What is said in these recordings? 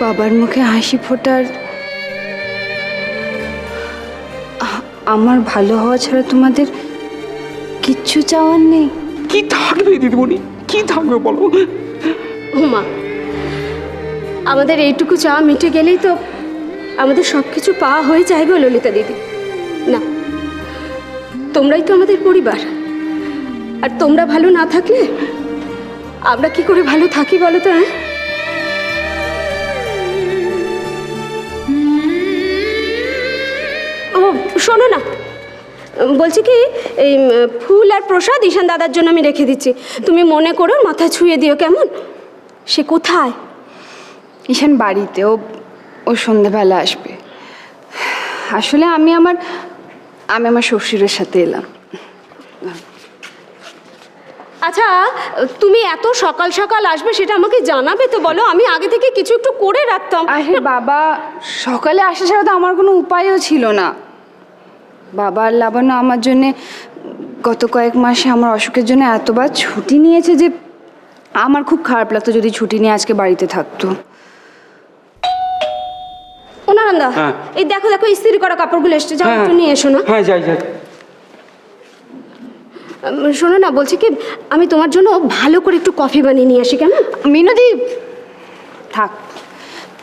বাবার মুখে হাসি ফোটার, আমার ভালো হওয়া ছাড়া তোমাদের কিচ্ছু চাওয়ার নেই? কি থাকবে দিদিমণি, কি থাকবে বলো? হুমা, আমাদের এইটুকু চাওয়া মিটে গেলেই তো আমাদের সব কিছু পাওয়া হয়ে যায় গো ললিতা দিদি। না, তোমরাই তো আমাদের পরিবার, আর তোমরা ভালো না থাকলে আমরা কি করে ভালো থাকি বলো তো? ও শোনো না, বলছি কি, এই ফুল আর প্রসাদ ঈশান দাদার জন্য আমি রেখে দিচ্ছি, তুমি মনে করো মাথায় ছুঁয়ে দিও, কেমন? সে কোথায়? ঈশান বাড়িতে, ও সন্ধেবেলা আসবে। আসলে আমি আমার শ্বশুরের সাথে এলাম। আচ্ছা, তুমি এত সকাল সকাল আসবে সেটা আমাকে জানাবে তো, বলো, আমি আগে থেকে কিছু একটু করে রাখতাম। আরে বাবা, সকালে আসা ছাড়া তো আমার কোনো উপায়ও ছিল না। বাবা আর লাবণ্য আমার জন্যে গত কয়েক মাসে আমার অসুখের জন্য এতবার ছুটি নিয়েছে যে আমার খুব খারাপ লাগতো যদি ছুটি নিয়ে আজকে বাড়িতে থাকতো। নারান্দা, এই দেখো দেখো, ইস্ত্রি করা কাপড়গুলো এসছে, যাও একটু নিয়ে এসো না। হ্যাঁ, যাই যাই। শোনো না, বলছি কি, আমি তোমার জন্য ভালো করে একটু কফি বানিয়ে নিয়ে আসি, কেমন? মিনতি, থাক,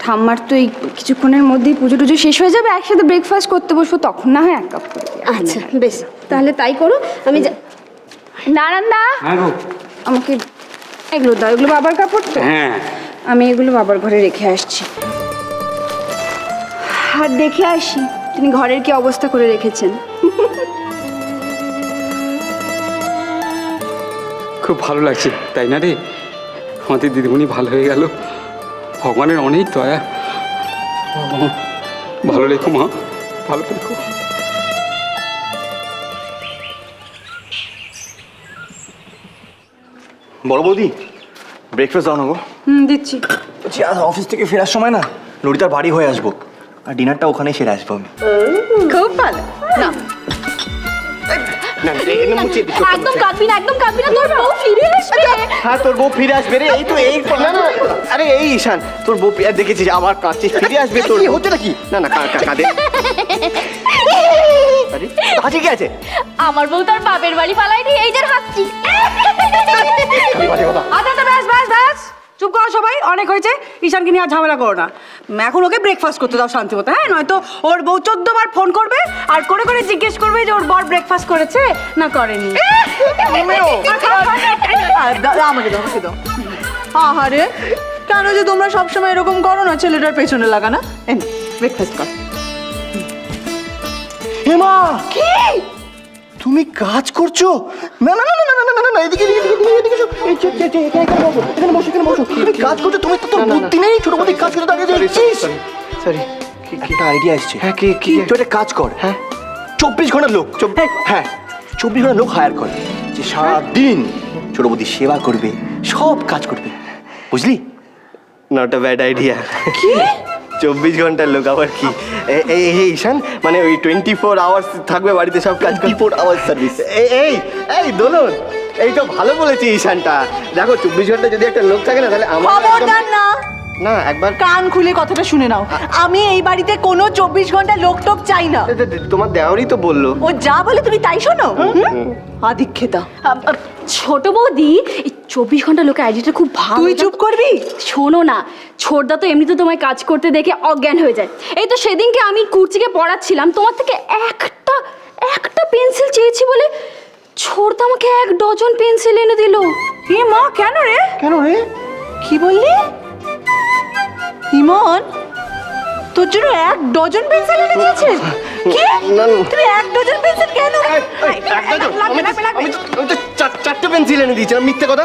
ঠাম্মার তো এই কিছুক্ষণের মধ্যেই পুজো টুজো শেষ হয়ে যাবে, একসাথে ব্রেকফাস্ট করতে বসবো, তখন না হয় এক কাপ করে। আচ্ছা বেশ, তাহলে তাই করো। আমি নারান্দা, আমাকে এগুলো দাও, এগুলো বাবার কাপড় তো। হ্যাঁ, আমি এগুলো বাবার ঘরে রেখে আসছি, আর দেখে আসি তিনি ঘরের কি অবস্থা করে রেখেছেন। খুব ভালো লাগছে, তাই না রে? আমাদের দিদিমণি ভালো হয়ে গেল, ভগবানের অনেক দয়া। ভালো রেখো মা, ভালো রেখো। বড় বৌদি, ব্রেকফাস্ট দাও না গো। দিচ্ছি। বলছি আজ অফিস থেকে ফেরার সময় না ললিতার বাড়ি হয়ে আসবো, আর ডিনারটা ওখানেই সেরে আসবো আমি। খুব ভালো। না, একদম কাঁদবি না, একদম কাঁদবি না, তোর বউ ফিরে আসবে। হ্যাঁ, তোর বউ ফিরে আসবে রে, এই তো এই না না, আরে এই ঈশান, তোর বউ দেখেছিস আবার কাঁদছে, ফিরে আসবে। তোর হচ্ছে নাকি? না না, কাঁদে। আরে হাসি কি আছে? আমার বউ তার বাপের বাড়ি পালায়নি, এই যে হাসছি। আচ্ছা, ব্যাস ব্যাস ব্যাস, চুপ করো সবাই, অনেক হয়েছে। ঈশানকে নিয়ে আর ঝামেলা করো না, এখন ওকে ব্রেকফাস্ট করতে দাও শান্তি মতো। হ্যাঁ, নয়তো ওর বউ 14 বার ফোন করবে আর করে করে জিজ্ঞেস করবে যে ওর বর ব্রেকফাস্ট করেছে না করেনি। আমাকে দাও, আমাকে দাও। আহারে, কেন যে তোমরা সবসময় এরকম করো না, ছেলেটার পেছনে লাগা না। ব্রেকফাস্ট কর। হেমা, কি তুমি কাজ করছো? না না না না না না না, এদিকে এদিকে এদিকে এদিকে এসো। এই এখানে বসো, এখানে বসো। তুমি কাজ করছো, তুমি তো তোর বুদ্ধি নেই, ছোট মধ্যে কাজ করতে দাঁড়িয়ে যাচ্ছিস। সরি, একটা আইডিয়া আসছে। হ্যাঁ, কি তুই একটা কাজ কর। হ্যাঁ, 24 ঘন্টার লোক, হ্যাঁ 24 ঘন্টার লোক হায়ার কর, যে সারাদিন ছোট বৌদি সেবা করবে, সব কাজ করবে, বুঝলি? Not a bad idea. কি 24 ঘন্টার লোক আবার কি? এই ঈশান, মানে ওই 24 আওয়ার্স থাকবে বাড়িতে, সব কাজ 24 আওয়ার্স সার্ভিস। এই এই দোলন, এই তো ভালো বলেছি ঈশানটা। দেখো 24 ঘন্টা যদি একটা লোক থাকে না, তাহলে আমার খবরদার না, না, একবার কান খুলে কথাটা শুনে নাও। আমি এই বাড়িতে কোনো 24 ঘন্টা লোক টোক চাই না। তোমার দেওয়ারই তো বললো। ও যা বলে তুমি তাই শোনো। আদিক্ষেতা। ছোট বৌদি, এই 24 ঘন্টা লোকের আইডিয়াটা খুব ভালো। তুই চুপ করবি? শোনো না, ছোটদা তো এমনিতে তোমায় কাজ করতে দেখে অজ্ঞান হয়ে যায়। এই তো সেদিনকে আমি কুর্চিকে পড়াচ্ছিলাম, তোমার থেকে একটা পেন্সিল চেয়েছি বলে ছোটদা আমাকে 1 ডজন পেন্সিল এনে দিল। এ মা, কেন রে? কেন রে? কি বললি? ইমন তোর জন্য 1 ডজন পেন্সিল এনে দিয়েছে? কি? তুমি 1 ডজন পেন্সিল কেন? আমি তো 4টে পেন্সিল এনে দিয়েছিলাম, মিথ্যে কথা।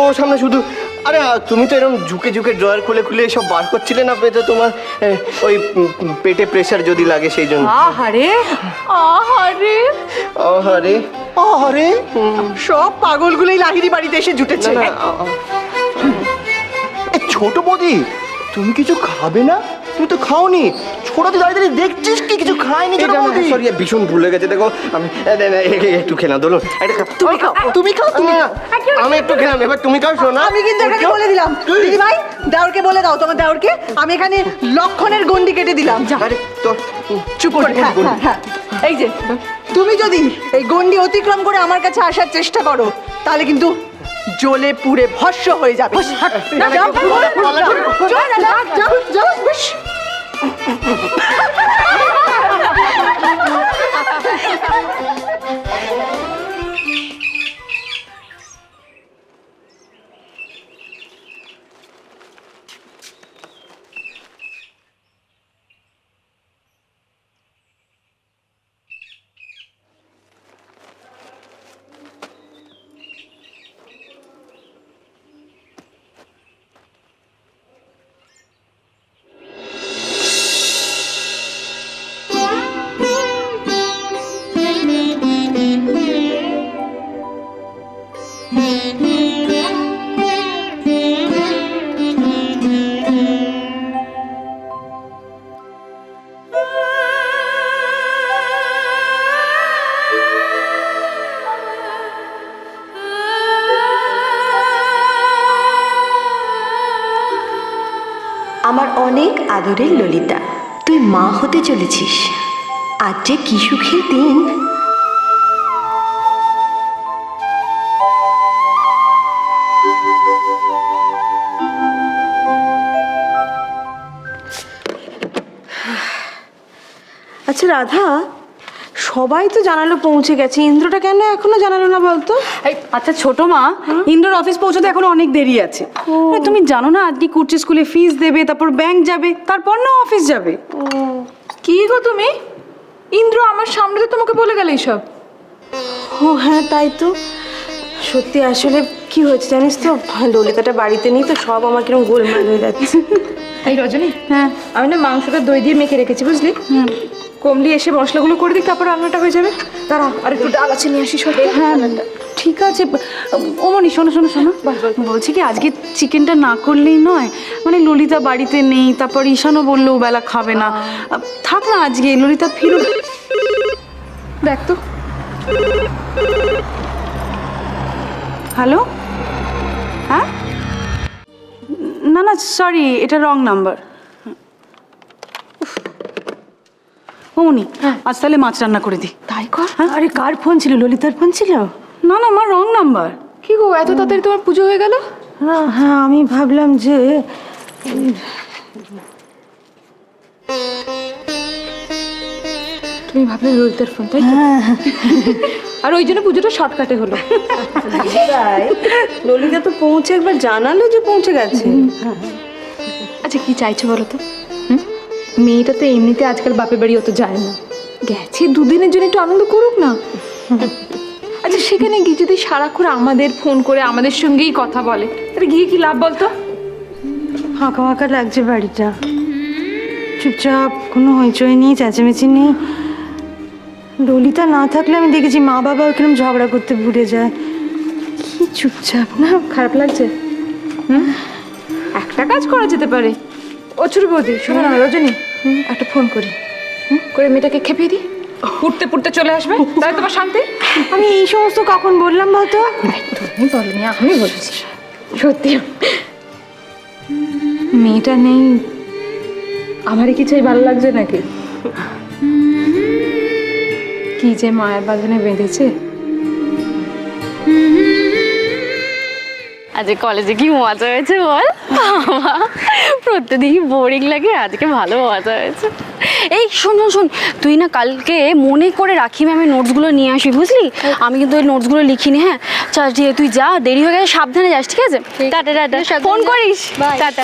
ও সামনে শুধু, আরে তুমি তো এরকম ঝুঁকে ঝুঁকে ড্রয়ার খুলে খুলে সব বার করছিলে না, পেটে তোমার ওই পেটে প্রেশার যদি লাগে সেই জন্য। আহারে আহারে আহারে আহারে, সব পাগলগুলোই লাহিড়ি বাড়িতে এসে জুটেছে। ছোট বৌদি, তুমি কিছু খাবে না? তুমি তো খাওনি। ছোড়াতে দাঁড়িয়ে দাঁড়িয়ে দেখছিস কি? কিছু খাইনি ছোট বৌদি। সরি ভীষণ ভুলে গেছে, দেখো আমি একটু খেলাম ধরুন। তুমি খাও, তুমি খাও, তুমি খাও। আমি একটু খেলাম, এবার তুমি খাও শোনা। আমি কিন্তু এখানে বলে দিলাম, দিদি ভাই দেওরকে বলে দাও, তোমার দেওরকে আমি এখানে লক্ষণের গন্ডি কেটে দিলাম। আরে তো চুপ করে, হ্যাঁ, হ্যাঁ, হ্যাঁ। এই যে তুমি যদি এই গন্ডি অতিক্রম করে আমার কাছে আসার চেষ্টা করো তাহলে কিন্তু জ্বলে পুড়ে ভস্ম হয়ে যাবে। না, যাও, যাও, যাও, বেশ। আমার অনেক আদরের ললিতা, তুই মা হতে চলেছিস। আজ যে কি সুখের দিন। আচ্ছা রাধা, সবাই তো জানালো পৌঁছে গেছে, ইন্দ্রটা কেন এখনো জানালো না বলতো? আচ্ছা ছোট মা, ইন্দ্রর অফিস পৌঁছতে এখনো অনেক দেরি আছে। তুমি জানো না আজকে কুর্চি স্কুলে ফিস দেবে, তারপর ব্যাংক যাবে, তারপর না অফিস যাবে। কি গো তুমি? ইন্দ্র আমার সামনে তো তোমাকে বলে গেল এইসব। ও হ্যাঁ, তাই তো। সত্যি আসলে কি হয়েছে জানিস তো, ললিতাটা বাড়িতে নেই তো, সব আমার কিরকম গোলমাল হয়ে যাচ্ছে। এই রজনী, হ্যাঁ আমি না মাংসটা দই দিয়ে মেখে রেখেছি বুঝলি। কমলি এসে মশলাগুলো করে দিক, তারপর রান্নাটা হয়ে যাবে। দাঁড়া আর একটু ডাল আছে নিয়ে আসি। হ্যাঁ ঠিক আছে। ওমনি শোনো শোনো শোনো, বলছি কি আজকে চিকেনটা না করলেই নয়, মানে ললিতা বাড়িতে নেই, তারপর ঈশানও বললো ও বেলা খাবে না। থাক না আজকে, ললিতা ফিরুক। দেখ তো। হ্যালো, হ্যাঁ না না সরি, এটা রং নাম্বার। ওমনি আজ তাহলে মাছ রান্না করে দি। তাই কর। আরে কার ফোন ছিল? ললিতার ফোন ছিল? না না, আমার রং নাম্বার। কি গো, এত তাড়াতাড়ি তোমার পুজো হয়ে গেল? হ্যাঁ হ্যাঁ, আমি ভাবলাম যে তুমি ভাবলে ললিতার ফোন, তাই তো? আর ওই জন্য পুজোটা শর্টকাটে হলো। ললিতা তো পৌঁছে একবার জানালো যে পৌঁছে গেছে। আচ্ছা কি চাইছো বলো তো? মেয়েটা তো এমনিতে আজকাল বাপের বাড়ি অত যায় না, গেছে দুদিনের জন্য একটু আনন্দ করুক না। আচ্ছা সেখানে গিয়ে যদি সারাক্ষণ আমাদের ফোন করে আমাদের সঙ্গেই কথা বলে, তাহলে গিয়ে কি লাভ বলতো? ফাঁকা ফাঁকা লাগছে বাড়িটা, চুপচাপ, কোনো হইচই নেই, চেঁচামেচি নেই। ললিতা না থাকলে আমি দেখেছি মা বাবা কিরকম ঝগড়া করতে ভুলে যায়। কি চুপচাপ না, খারাপ লাগছে? একটা কাজ করা যেতে পারে। ও ছোট বৌদি শোনো না, রজনী একটা ফোন করি, করে মেয়েটাকে খেপিয়ে দিই, পুড়তে পুড়তে চলে আসবে, তাহলে তোমার শান্তি। আমি এই সমস্ত কখন বললাম বলতো? তুমি বলনি, আমি বলছি। সত্যি মেয়েটা নেই, আমারই কিছুই ভালো লাগছে নাকি? কি যে মায়ের বাঁধনে বেঁধেছে। আজকে কলেজে কি মজা হয়েছে বল। প্রত্যেকদিনই বোরিং লাগে, আজকে ভালো মজা হয়েছে। এই শোন শোন শোন, তুই না কালকে মনে করে রাখি ম্যামের নোটসগুলো নিয়ে আসবি বুঝলি। আমি কিন্তু ওই নোটসগুলো লিখিনি। হ্যাঁ চল, তুই যা, দেরি হয়ে গেলে সাবধানে যাস, ঠিক আছে? টাটা টাটা, ফোন করিস। টাটা।